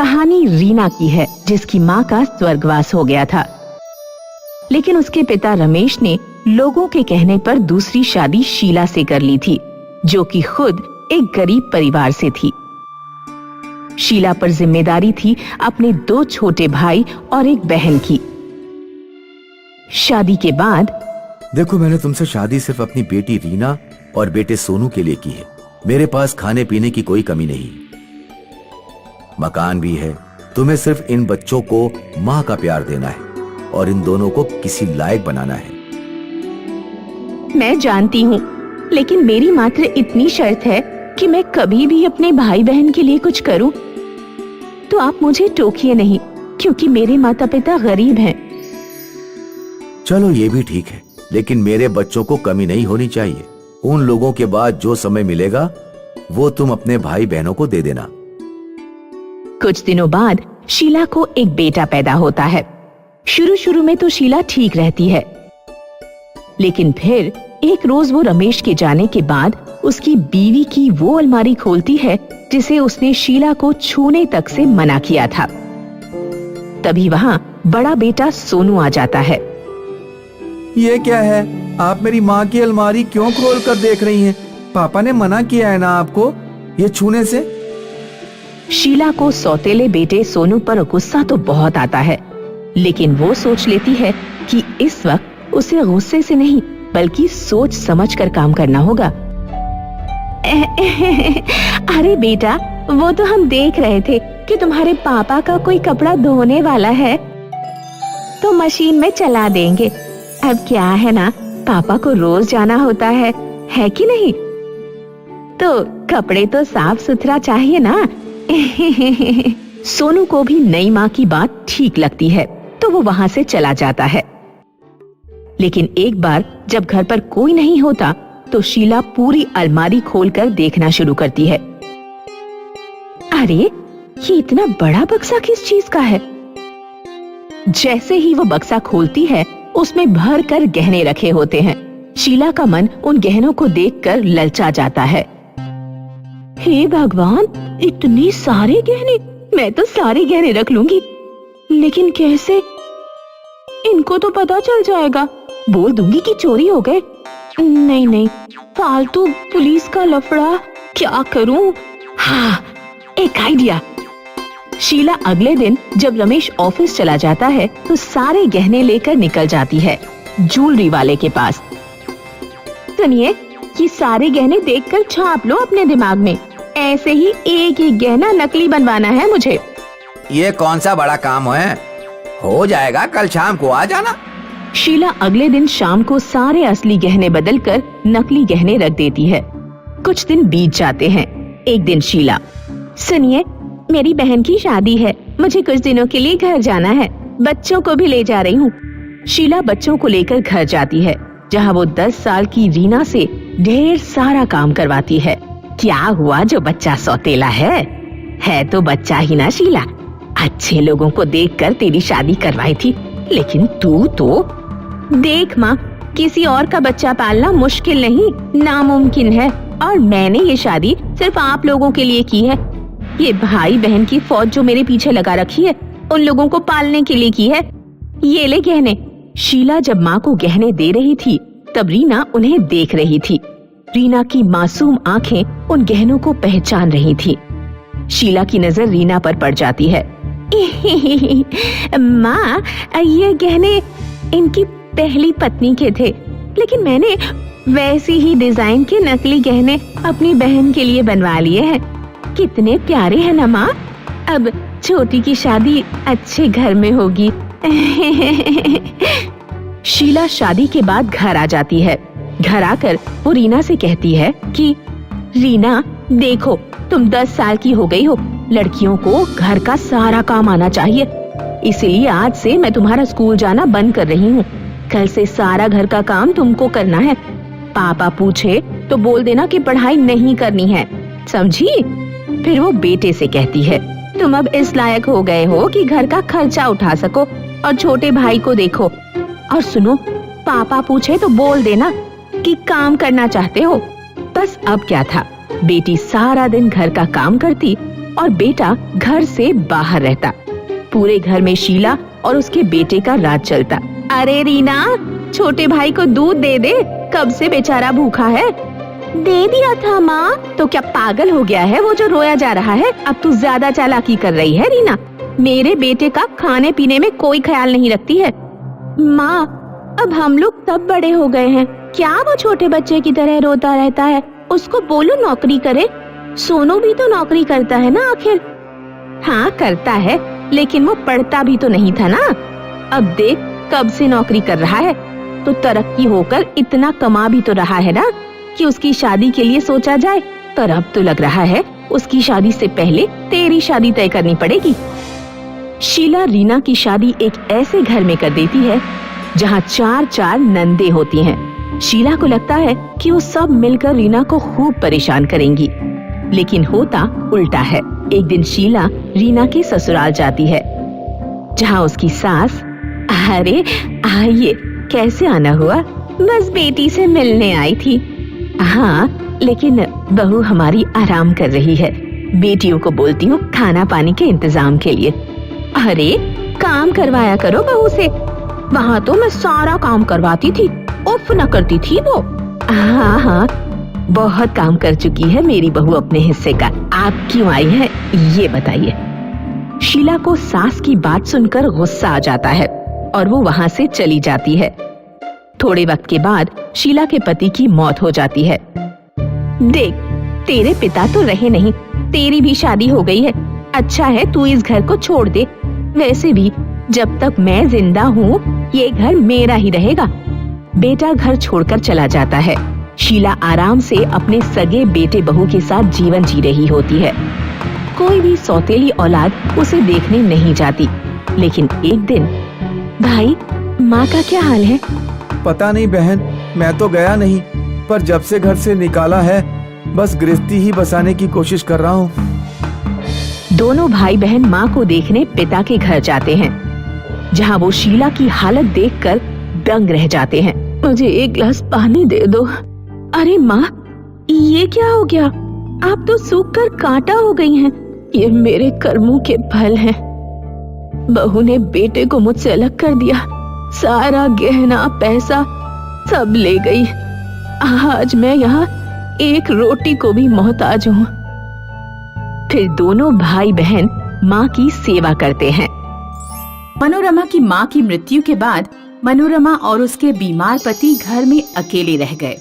कहानी रीना की है, जिसकी माँ का स्वर्गवास हो गया था, लेकिन उसके पिता रमेश ने लोगों के कहने पर दूसरी शादी शीला से कर ली थी, जो कि खुद एक गरीब परिवार से थी। शीला पर जिम्मेदारी थी अपने 2 छोटे भाई और एक बहन की। शादी के बाद, देखो, मैंने तुमसे शादी सिर्फ अपनी बेटी रीना और बेटे सोनू के लिए की है। मेरे पास खाने पीने की कोई कमी नहीं, मकान भी है। तुम्हें सिर्फ इन बच्चों को माँ का प्यार देना है और इन दोनों को किसी लायक बनाना है। मैं जानती हूँ, लेकिन मेरी मात्र इतनी शर्त है कि मैं कभी भी अपने भाई बहन के लिए कुछ करूं तो आप मुझे टोकिए नहीं, क्योंकि मेरे माता पिता गरीब हैं। चलो ये भी ठीक है, लेकिन मेरे बच्चों को कमी नहीं होनी चाहिए। उन लोगों के बाद जो समय मिलेगा वो तुम अपने भाई बहनों को दे देना। कुछ दिनों बाद शीला को एक बेटा पैदा होता है। शुरू में तो शीला ठीक रहती है, लेकिन फिर एक रोज वो रमेश के जाने के बाद उसकी बीवी की वो अलमारी खोलती है जिसे उसने शीला को छूने तक से मना किया था। तभी वहाँ बड़ा बेटा सोनू आ जाता है। ये क्या है? आप मेरी माँ की अलमारी क्यों खोल कर देख रही हैं? पापा ने मना किया है ना आपको ये छूने से। शीला को सौतेले बेटे सोनू पर गुस्सा तो बहुत आता है, लेकिन वो सोच लेती है कि इस वक्त उसे गुस्से से नहीं बल्कि सोच समझ कर काम करना होगा। अरे बेटा, वो तो हम देख रहे थे कि तुम्हारे पापा का कोई कपड़ा धोने वाला है, तो मशीन में चला देंगे। अब क्या है ना, पापा को रोज जाना होता है कि नहीं? तो कपड़े तो साफ सुथरा चाहिए ना। सोनू को भी नई माँ की बात ठीक लगती है, तो वो वहाँ से चला जाता है। लेकिन एक बार जब घर पर कोई नहीं होता तो शीला पूरी अलमारी खोलकर देखना शुरू करती है। अरे, ये इतना बड़ा बक्सा किस चीज का है? जैसे ही वो बक्सा खोलती है, उसमें भर कर गहने रखे होते हैं। शीला का मन उन गहनों को देखकर ललचा जाता है। हे भगवान, इतने सारे गहने! मैं तो सारे गहने रख लूंगी, लेकिन कैसे? इनको तो पता चल जाएगा, बोल दूंगी कि चोरी हो गए। नहीं, फालतू पुलिस का लफड़ा, क्या करूं? हाँ, एक आइडिया। शीला अगले दिन जब रमेश ऑफिस चला जाता है तो सारे गहने लेकर निकल जाती है ज्वेलरी वाले के पास। सुनिए, ये सारे गहने देखकर छाप लो अपने दिमाग में। ऐसे ही एक एक गहना नकली बनवाना है मुझे। ये कौन सा बड़ा काम है? हो जाएगा, कल शाम को आ जाना। शीला अगले दिन शाम को सारे असली गहने बदलकर नकली गहने रख देती है। कुछ दिन बीत जाते हैं। एक दिन शीला, सुनिए, मेरी बहन की शादी है, मुझे कुछ दिनों के लिए घर जाना है, बच्चों को भी ले जा रही हूँ। शीला बच्चों को लेकर घर जाती है, जहाँ वो 10 साल की रीना से ढेर सारा काम करवाती है। क्या हुआ जो बच्चा सौतेला है तो बच्चा ही ना शीला। अच्छे लोगों को देखकर तेरी शादी करवाई थी, लेकिन तू तो देख माँ, किसी और का बच्चा पालना मुश्किल नहीं, नामुमकिन है, और मैंने ये शादी सिर्फ आप लोगों के लिए की है। ये भाई बहन की फौज जो मेरे पीछे लगा रखी है, उन लोगों को पालने के लिए की है। ये ले गहने। शीला जब माँ को गहने दे रही थी तब रीना उन्हें देख रही थी। रीना की मासूम आंखें उन गहनों को पहचान रही थी। शीला की नजर रीना पर पड़ जाती है। माँ, ये गहने इनकी पहली पत्नी के थे, लेकिन मैंने वैसी ही डिजाइन के नकली गहने अपनी बहन के लिए बनवा लिए हैं। कितने प्यारे हैं ना माँ। अब छोटी की शादी अच्छे घर में होगी। शीला शादी के बाद घर आ जाती है। घर आकर वो रीना से कहती है कि रीना, देखो, तुम 10 साल की हो गई हो, लड़कियों को घर का सारा काम आना चाहिए, इसलिए आज से मैं तुम्हारा स्कूल जाना बंद कर रही हूँ। कल से सारा घर का काम तुमको करना है। पापा पूछे तो बोल देना कि पढ़ाई नहीं करनी है, समझी? फिर वो बेटे से कहती है, तुम अब इस लायक हो गए हो कि घर का खर्चा उठा सको और छोटे भाई को देखो। और सुनो, पापा पूछे तो बोल देना कि काम करना चाहते हो। बस अब क्या था, बेटी सारा दिन घर का काम करती और बेटा घर से बाहर रहता। पूरे घर में शीला और उसके बेटे का राज चलता। अरे रीना, छोटे भाई को दूध दे दे, कब से बेचारा भूखा है। दे दिया था माँ। तो क्या पागल हो गया है वो जो रोया जा रहा है? अब तू ज्यादा चालाकी कर रही है रीना। मेरे बेटे का खाने पीने में कोई ख्याल नहीं रखती है। माँ, अब हम लोग तब बड़े हो गए हैं, क्या वो छोटे बच्चे की तरह रोता रहता है? उसको बोलो नौकरी करे। सोनू भी तो नौकरी करता है ना आखिर। हाँ करता है, लेकिन वो पढ़ता भी तो नहीं था ना। अब देख कब से नौकरी कर रहा है, तो तरक्की होकर इतना कमा भी तो रहा है ना कि उसकी शादी के लिए सोचा जाए। पर अब तो लग रहा है उसकी शादी से पहले तेरी शादी तय करनी पड़ेगी। शीला रीना की शादी एक ऐसे घर में कर देती है जहाँ 4 नंदे होती हैं। शीला को लगता है कि वो सब मिलकर रीना को खूब परेशान करेंगी, लेकिन होता उल्टा है। एक दिन शीला रीना के ससुराल जाती है, जहाँ उसकी सास, अरे आइए, कैसे आना हुआ? बस बेटी से मिलने आई थी। हाँ, लेकिन बहू हमारी आराम कर रही है, बेटियों को बोलती हूँ खाना पानी के इंतजाम के लिए। अरे काम करवाया करो बहू से, वहाँ तो मैं सारा काम करवाती थी, उफ न करती थी वो। हाँ हाँ, बहुत काम कर चुकी है मेरी बहू अपने हिस्से का। आप क्यों आई हैं ये बताइए। शीला को सास की बात सुनकर गुस्सा आ जाता है और वो वहाँ से चली जाती है। थोड़े वक्त के बाद शीला के पति की मौत हो जाती है। देख, तेरे पिता तो रहे नहीं, तेरी भी शादी हो गई है। अच्छा है तू इस घर को छोड़ दे। वैसे भी जब तक मैं जिंदा हूँ ये घर मेरा ही रहेगा। बेटा घर छोड़कर चला जाता है। शीला आराम से अपने सगे बेटे बहू के साथ जीवन जी रही होती है। कोई भी सौतेली औलाद उसे देखने नहीं जाती। लेकिन एक दिन, भाई माँ का क्या हाल है? पता नहीं बहन, मैं तो गया नहीं, पर जब से घर से निकाला है बस गृहस्थी ही बसाने की कोशिश कर रहा हूँ। दोनों भाई बहन माँ को देखने पिता के घर जाते हैं, जहाँ वो शीला की हालत देखकर दंग रह जाते हैं। मुझे एक गिलास पानी दे दो। अरे माँ, ये क्या हो गया? आप तो सूख कर कांटा हो गई हैं। ये मेरे कर्मों के फल हैं। बहू ने बेटे को मुझसे अलग कर दिया, सारा गहना पैसा सब ले गई। आज मैं यहाँ एक रोटी को भी मोहताज हूँ। फिर दोनों भाई बहन माँ की सेवा करते हैं। मनोरमा की माँ की मृत्यु के बाद मनोरमा और उसके बीमार पति घर में अकेले रह गए।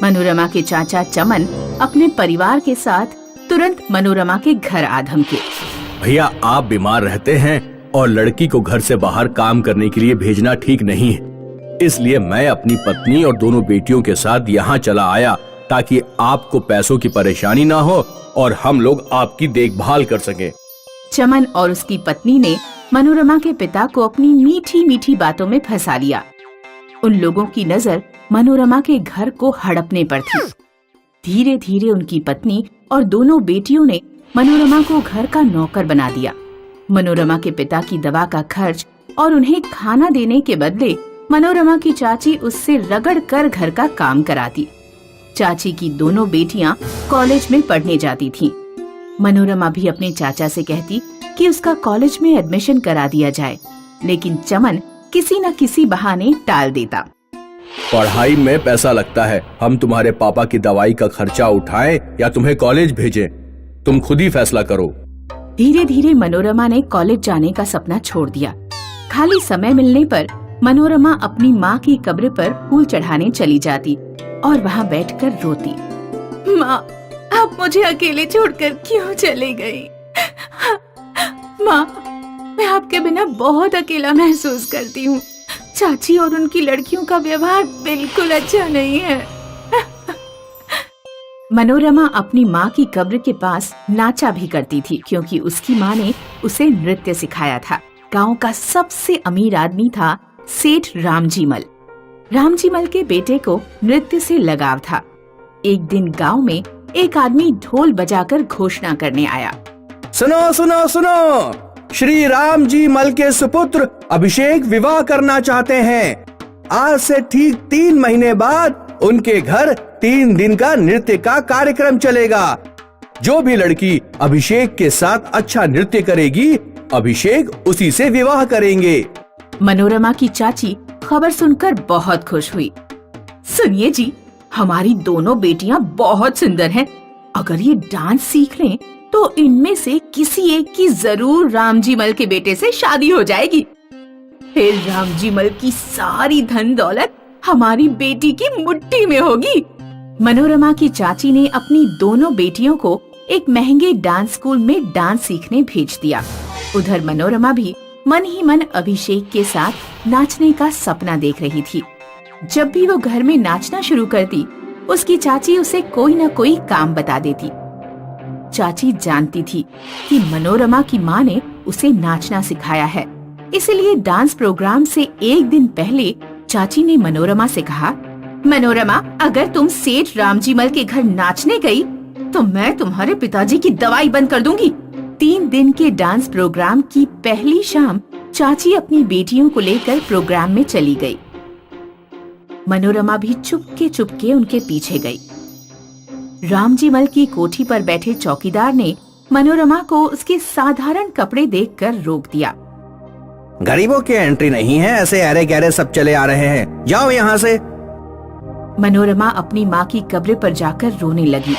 मनोरमा के चाचा चमन अपने परिवार के साथ तुरंत मनोरमा के घर आ धमके। भैया, आप बीमार रहते हैं और लड़की को घर से बाहर काम करने के लिए भेजना ठीक नहीं है, इसलिए मैं अपनी पत्नी और दोनों बेटियों के साथ यहाँ चला आया ताकि आपको पैसों की परेशानी ना हो और हम लोग आपकी देखभाल कर सकें। चमन और उसकी पत्नी ने मनोरमा के पिता को अपनी मीठी मीठी बातों में फंसा लिया। उन लोगों की नजर मनोरमा के घर को हड़पने पर थी। धीरे धीरे उनकी पत्नी और दोनों बेटियों ने मनोरमा को घर का नौकर बना दिया। मनोरमा के पिता की दवा का खर्च और उन्हें खाना देने के बदले मनोरमा की चाची उससे रगड़ कर घर का काम कराती। चाची की दोनों बेटियां कॉलेज में पढ़ने जाती थीं। मनोरमा भी अपने चाचा से कहती कि उसका कॉलेज में एडमिशन करा दिया जाए, लेकिन चमन किसी न किसी बहाने टाल देता। पढ़ाई में पैसा लगता है, हम तुम्हारे पापा की दवाई का खर्चा उठाएं या तुम्हें कॉलेज भेजें, तुम खुद ही फैसला करो। धीरे धीरे मनोरमा ने कॉलेज जाने का सपना छोड़ दिया। खाली समय मिलने पर मनोरमा अपनी माँ की कब्र पर फूल चढ़ाने चली जाती और वहाँ बैठकर रोती। माँ, आप मुझे अकेले छोड़कर क्यों चले गई? माँ, मैं आपके बिना बहुत अकेला महसूस करती हूँ। चाची और उनकी लड़कियों का व्यवहार बिल्कुल अच्छा नहीं है। मनोरमा अपनी माँ की कब्र के पास नाचा भी करती थी, क्योंकि उसकी माँ ने उसे नृत्य सिखाया था। गांव का सबसे अमीर आदमी था सेठ रामजीमल। रामजीमल के बेटे को नृत्य से लगाव था। एक दिन गांव में एक आदमी ढोल बजाकर घोषणा करने आया। सुनो सुनो सुनो, श्री राम जी मल के सुपुत्र अभिषेक विवाह करना चाहते हैं। आज से ठीक 3 महीने बाद उनके घर 3 दिन का नृत्य का कार्यक्रम चलेगा। जो भी लड़की अभिषेक के साथ अच्छा नृत्य करेगी, अभिषेक उसी से विवाह करेंगे। मनोरमा की चाची खबर सुनकर बहुत खुश हुई। सुनिए जी, हमारी दोनों बेटियां बहुत सुंदर हैं। अगर ये डांस सीख लें तो इनमें से किसी एक की जरूर रामजी मल के बेटे से शादी हो जाएगी। फिर रामजी मल की सारी धन दौलत हमारी बेटी की मुट्ठी में होगी। मनोरमा की चाची ने अपनी दोनों बेटियों को एक महंगे डांस स्कूल में डांस सीखने भेज दिया। उधर मनोरमा भी मन ही मन अभिषेक के साथ नाचने का सपना देख रही थी। जब भी वो घर में नाचना शुरू करती, उसकी चाची उसे कोई न कोई काम बता देती। चाची जानती थी कि मनोरमा की माँ ने उसे नाचना सिखाया है, इसलिए डांस प्रोग्राम से एक दिन पहले चाची ने मनोरमा से कहा, मनोरमा, अगर तुम सेठ रामजी मल के घर नाचने गई तो मैं तुम्हारे पिताजी की दवाई बंद कर दूंगी। 3 दिन के डांस प्रोग्राम की पहली शाम चाची अपनी बेटियों को लेकर प्रोग्राम में चली गई। मनोरमा भी चुपके उनके पीछे गई। रामजी मल की कोठी पर बैठे चौकीदार ने मनोरमा को उसके साधारण कपड़े देखकर रोक दिया। गरीबों की एंट्री नहीं है, ऐसे अरे गहरे सब चले आ रहे हैं, जाओ यहाँ से। मनोरमा अपनी माँ की कब्र पर जाकर रोने लगी।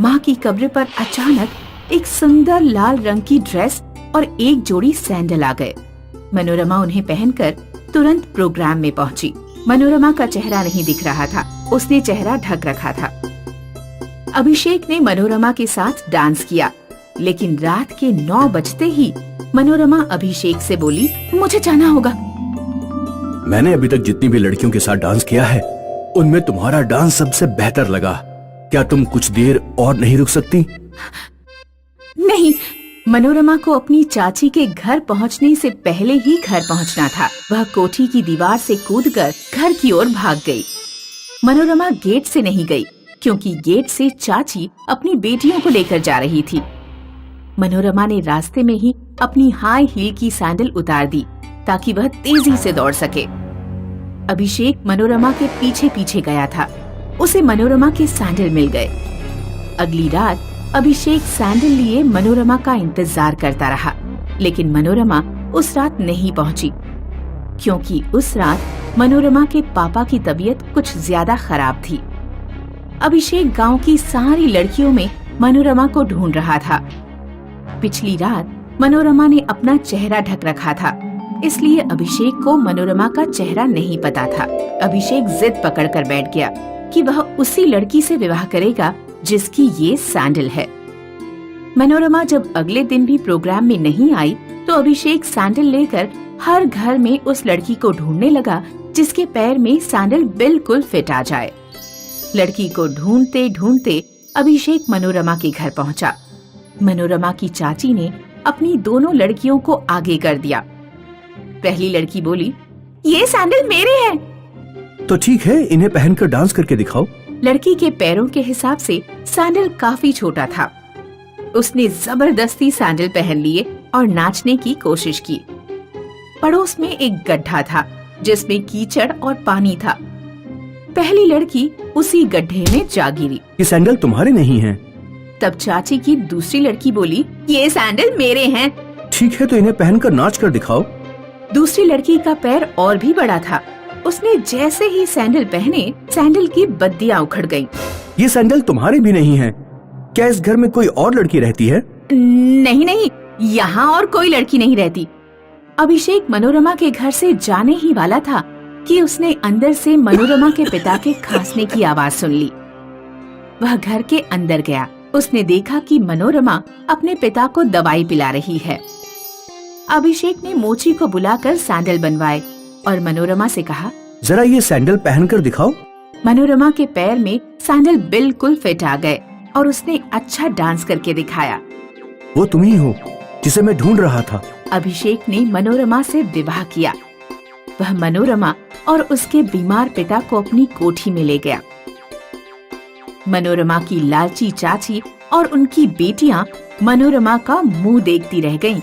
माँ की कब्र पर अचानक एक सुंदर लाल रंग की ड्रेस और एक जोड़ी सैंडल आ गए। मनोरमा उन्हें पहनकर तुरंत प्रोग्राम में पहुंची। मनोरमा का चेहरा नहीं दिख रहा था, उसने चेहरा ढक रखा था। अभिषेक ने मनोरमा के साथ डांस किया, लेकिन रात के 9 बजते ही मनोरमा अभिषेक से बोली, मुझे जाना होगा। मैंने अभी तक जितनी भी लड़कियों के साथ डांस किया है, उनमें तुम्हारा डांस सबसे बेहतर लगा। क्या तुम कुछ देर और नहीं रुक सकती? नहीं, मनोरमा को अपनी चाची के घर पहुंचने से पहले ही घर पहुंचना था। वह कोठी की दीवार से कूदकर घर की ओर भाग गई। मनोरमा गेट से नहीं गई, क्योंकि गेट से चाची अपनी बेटियों को लेकर जा रही थी। मनोरमा ने रास्ते में ही अपनी हाई हील की सैंडल उतार दी ताकि वह तेजी से दौड़ सके। अभिषेक मनोरमा के पीछे पीछे गया था। उसे मनोरमा के सैंडल मिल गए। अगली रात अभिषेक सैंडल लिए मनोरमा का इंतजार करता रहा, लेकिन मनोरमा उस रात नहीं पहुंची, क्योंकि उस रात मनोरमा के पापा की तबीयत कुछ ज्यादा खराब थी। अभिषेक गांव की सारी लड़कियों में मनोरमा को ढूंढ रहा था। पिछली रात मनोरमा ने अपना चेहरा ढक रखा था, इसलिए अभिषेक को मनोरमा का चेहरा नहीं पता था। अभिषेक जिद पकड़कर बैठ गया कि वह उसी लड़की से विवाह करेगा जिसकी ये सैंडल है। मनोरमा जब अगले दिन भी प्रोग्राम में नहीं आई, तो अभिषेक सैंडल लेकर हर घर में उस लड़की को ढूंढने लगा जिसके पैर में सैंडल बिल्कुल फिट आ जाए। लड़की को ढूंढते ढूंढते अभिषेक मनोरमा के घर पहुंचा। मनोरमा की चाची ने अपनी दोनों लड़कियों को आगे कर दिया। पहली लड़की बोली, ये सैंडल मेरे हैं। तो ठीक है, इन्हें पहनकर डांस करके दिखाओ। लड़की के पैरों के हिसाब से सैंडल काफी छोटा था। उसने जबरदस्ती सैंडल पहन लिए और नाचने की कोशिश की। पड़ोस में एक गड्ढा था जिसमें कीचड़ और पानी था। पहली लड़की उसी गड्ढे में जा गिरी। ये सैंडल तुम्हारे नहीं हैं। तब चाची की दूसरी लड़की बोली, ये सैंडल मेरे हैं। ठीक है, तो इन्हें पहनकर नाच कर दिखाओ। दूसरी लड़की का पैर और भी बड़ा था। उसने जैसे ही सैंडल पहने, सैंडल की बद्दियां उखड़ गईं। ये सैंडल तुम्हारे भी नहीं हैं। क्या इस घर में कोई और लड़की रहती है? नहीं नहीं, यहाँ और कोई लड़की नहीं रहती। अभिषेक मनोरमा के घर से जाने ही वाला था कि उसने अंदर से मनोरमा के पिता के खांसने की आवाज सुन ली। वह घर के अंदर गया। उसने देखा कि मनोरमा अपने पिता को दवाई पिला रही है। अभिषेक ने मोची को बुलाकर सैंडल बनवाए और मनोरमा से कहा, जरा ये सैंडल पहनकर दिखाओ। मनोरमा के पैर में सैंडल बिल्कुल फिट आ गए और उसने अच्छा डांस करके दिखाया। वो तुम ही हो जिसे मैं ढूंढ रहा था। अभिषेक ने मनोरमा से विवाह किया। वह मनोरमा और उसके बीमार पिता को अपनी कोठी में ले गया। मनोरमा की लालची चाची और उनकी बेटियां मनोरमा का मुंह देखती रह गईं।